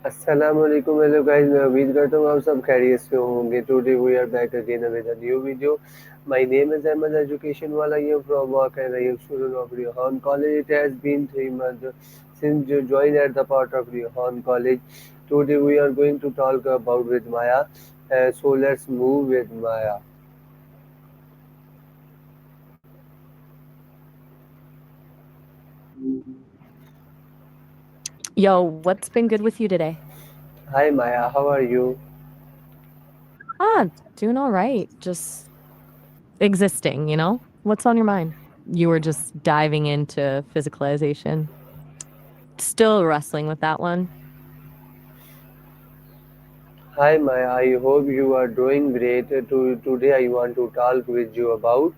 अस्सलाम वालेकुम hello guys मैं उम्मीद करता हूँ आप सब खैरियत से होंगे today we are back again with a new video my name is Ahmad education वाला you from work and I am student of Riohan College. It has been 3 months since you joined at the part of Riohan College. Today we are going to talk about with Maya, so let's move with Maya. Yo, what's been good with you today? Hi Maya, how are you? Doing all right. Just existing, you know? What's on your mind? You were just diving into physicalization. Still wrestling with that one. Hi Maya, I hope you are doing great. Today I want to talk with you about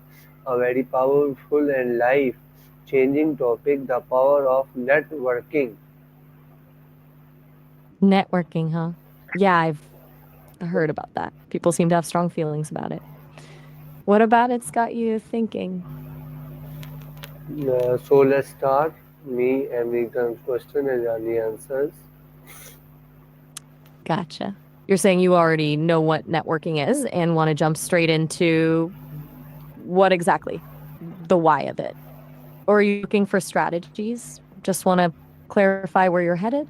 a very powerful and life changing topic, the power of networking. Networking, huh? Yeah, I've heard about that. People seem to have strong feelings about it. What about it's got you thinking? So let's start. Me, Emily comes question and Johnny answers. Gotcha. You're saying you already know what networking is and want to jump straight into what exactly? The why of it. Or are you looking for strategies? Just want to clarify where you're headed?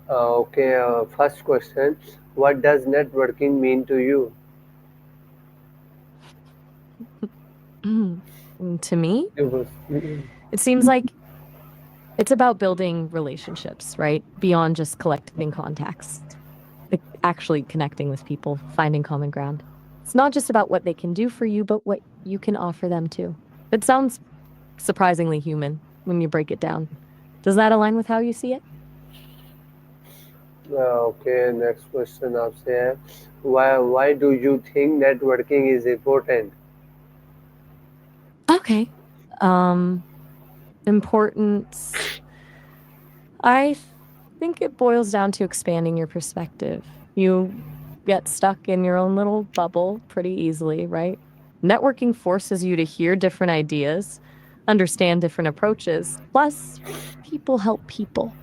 Okay, first question. What does networking mean to you? To me, You it seems like it's about building relationships, right? Beyond just collecting contacts, like actually connecting with people, finding common ground. It's not just about what they can do for you, but what you can offer them too. It sounds surprisingly human when you break it down. Does that align with how you see it? okay, next question आपसे है. Why do you think networking is important? Okay. Um, Importance. I think it boils down to expanding your perspective. You get stuck in your own little bubble pretty easily, right? Networking forces you to hear different ideas, understand different approaches. Plus, people help people.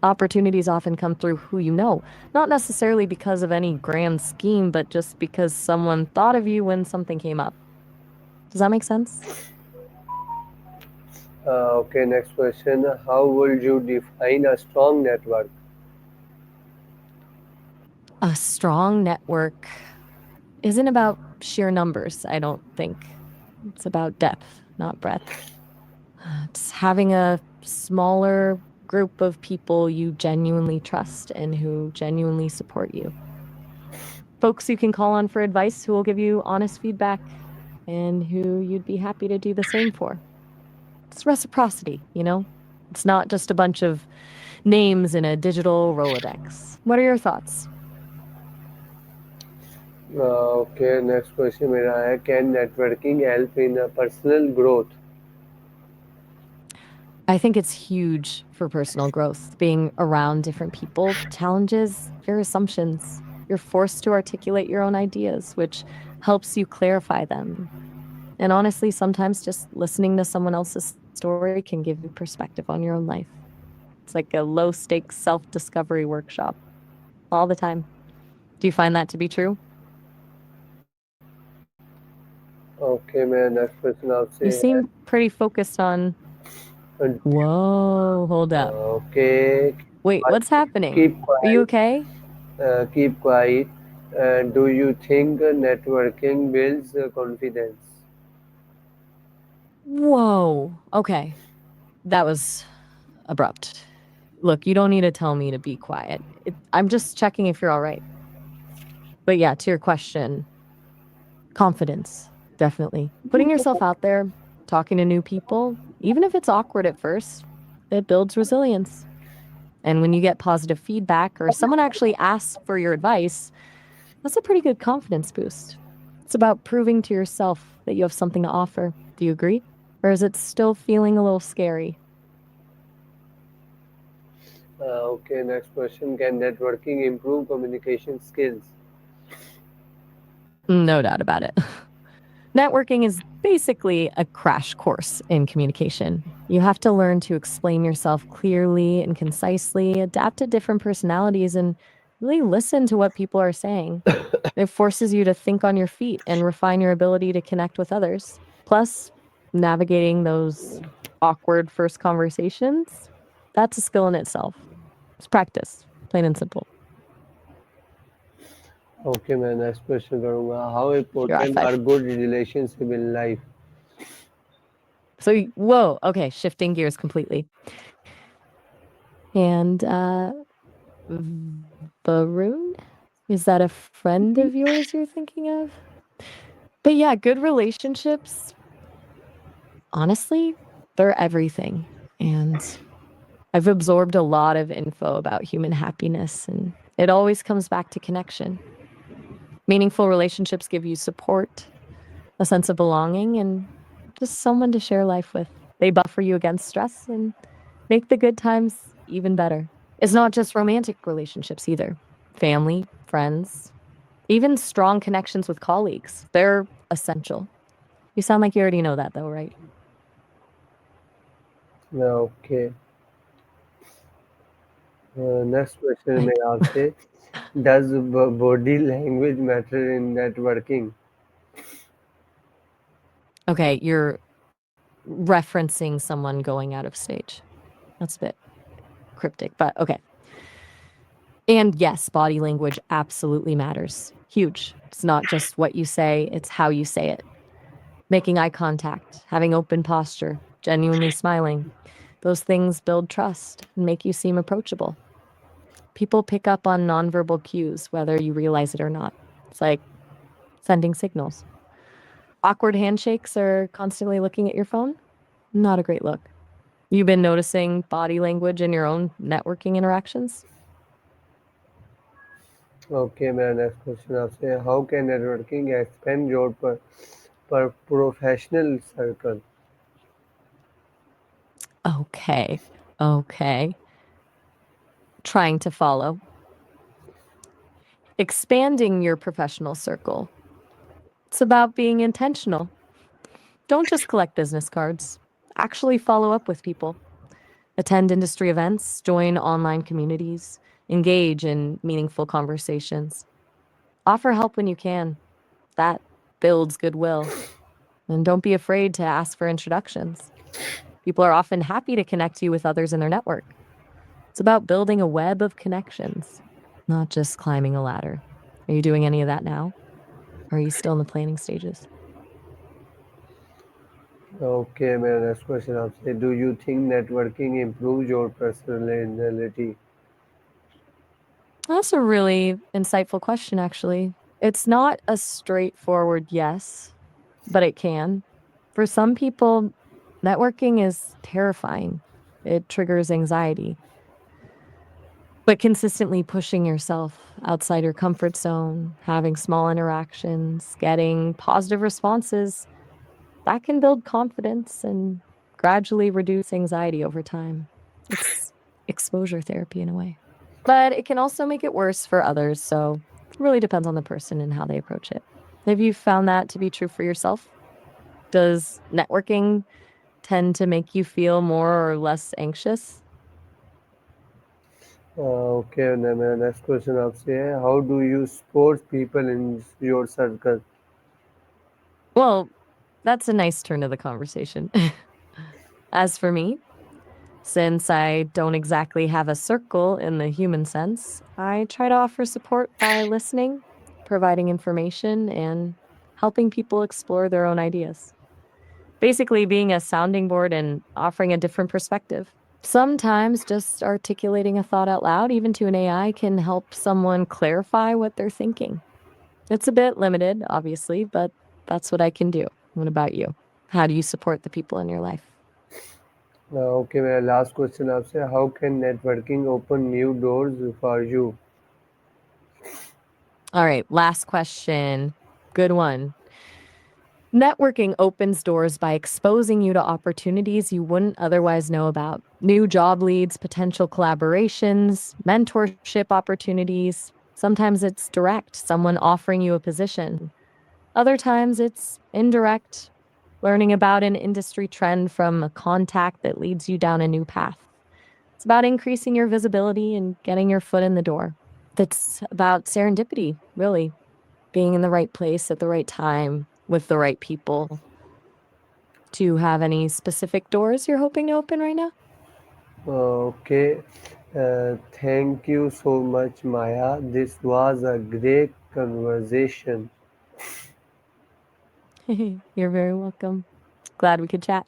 Opportunities often come through who you know, not necessarily because of any grand scheme, but just because someone thought of you when something came up. Does that make sense? Okay, next question. How would you define a strong network? A strong network isn't about sheer numbers, I don't think. It's about depth, not breadth. It's having a smaller group of people you genuinely trust and who genuinely support you. Folks you can call on for advice who will give you honest feedback and who you'd be happy to do the same for. It's reciprocity, you know? It's not just a bunch of names in a digital Rolodex. What are your thoughts? Okay, next question मेरा है Can networking help in a personal growth? I think it's huge for personal growth. Being around different people challenges your assumptions. You're forced to articulate your own ideas, which helps you clarify them. And honestly, sometimes just listening to someone else's story can give you perspective on your own life. It's like a low stakes self discovery workshop all the time. Do you find that to be true? Okay, मेरा next question You आपसे है seem pretty focused on. Whoa, hold up. Okay, Wait, what's happening? keep Are you quiet. okay? Keep quiet. Do you think networking builds confidence? Whoa. Okay. That was abrupt. Look, you don't need to tell me to be quiet. I'm just checking if you're all right. But yeah, to your question, confidence, definitely. Putting yourself out there, talking to new people, even if it's awkward at first, it builds resilience. And when you get positive feedback or someone actually asks for your advice, that's a pretty good confidence boost. It's about proving to yourself that you have something to offer. Do you agree? Or is it still feeling a little scary? Okay, next question. Can networking improve communication skills? No doubt about it. Networking is basically a crash course in communication. You have to learn to explain yourself clearly and concisely, adapt to different personalities, and really listen to what people are saying. It forces you to think on your feet and refine your ability to connect with others. Plus, navigating those awkward first conversations, that's a skill in itself. It's practice, plain and simple. Okay, मैं next question करूँगा, how Your high important are five. Good relationship in life? So, whoa, okay, shifting gears completely. And Varun, is that a friend of yours you're thinking of? But yeah, good relationships, honestly, they're everything. And I've absorbed a lot of info about human happiness, and it always comes back to connection. Meaningful relationships give you support, a sense of belonging, and just someone to share life with. They buffer you against stress and make the good times even better. It's not just romantic relationships either. Family, friends, even strong connections with colleagues. They're essential. You sound like you already know that though, right? Okay, next question Like, मेरा आपसे, does body language matter in networking? okay, you're referencing someone going out of stage. That's a bit cryptic, but okay. And yes, body language absolutely matters. Huge. It's not just what you say, it's how you say it. Making eye contact, having open posture, genuinely smiling. Those things build trust and make you seem approachable. People pick up on nonverbal cues, whether you realize it or not. It's like sending signals. Awkward handshakes or constantly looking at your phone? Not a great look. You've been noticing body language in your own networking interactions? Okay, मेरा next question आपसे, how can networking expand your पर professional circle? Okay. Okay. Trying to follow. Expanding your professional circle. It's about being intentional. Don't just collect business cards. Actually follow up with people. Attend industry events, join online communities, engage in meaningful conversations. Offer help when you can. That builds goodwill. And don't be afraid to ask for introductions. People are often happy to connect you with others in their network. It's about building a web of connections, not just climbing a ladder. Are you doing any of that now? Or are you still in the planning stages? Okay, मेरा next question आपसे, do you think networking improve your personality? That's a really insightful question, actually. It's not a straightforward yes, but it can. For some people, networking is terrifying. It triggers anxiety. But consistently pushing yourself outside your comfort zone, having small interactions, getting positive responses, that can build confidence and gradually reduce anxiety over time. It's exposure therapy in a way. But it can also make it worse for others, so it really depends on the person and how they approach it. Have you found that to be true for yourself? Does networking tend to make you feel more or less anxious? Okay, मेरा next question आपसे है, how do you support people in your circle? Well, that's a nice turn of the conversation. As for me, since I don't exactly have a circle in the human sense, I try to offer support by listening, providing information, and helping people explore their own ideas. Basically, being a sounding board and offering a different perspective. Sometimes just articulating a thought out loud, even to an AI, can help someone clarify what they're thinking. It's a bit limited, obviously, but that's what I can do. What about you? How do you support the people in your life? Okay, मेरा last question आपसे, how can networking open new doors for you? All right, last question. Good one. Networking opens doors by exposing you to opportunities you wouldn't otherwise know about. New job leads, potential collaborations, mentorship opportunities. Sometimes it's direct, someone offering you a position. Other times it's indirect, learning about an industry trend from a contact that leads you down a new path. It's about increasing your visibility and getting your foot in the door. That's about serendipity, really, being in the right place at the right time with the right people. Do you have any specific doors you're hoping to open right now? Okay, thank you so much, Maya. This was a great conversation. You're very welcome. Glad we could chat.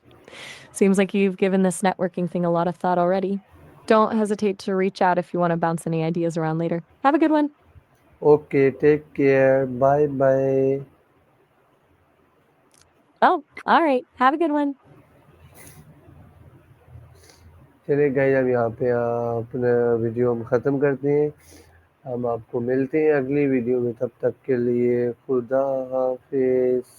Seems like you've given this networking thing a lot of thought already. Don't hesitate to reach out if you want to bounce any ideas around later. Have a good one. Okay, take care. Bye bye. Oh, all right. Have a good one. चलिए guys हम यहाँ पे अपना video हम ख़त्म करते हैं। हम आपको मिलते हैं अगली वीडियो में, तब तक के लिए खुदा हाफिज़।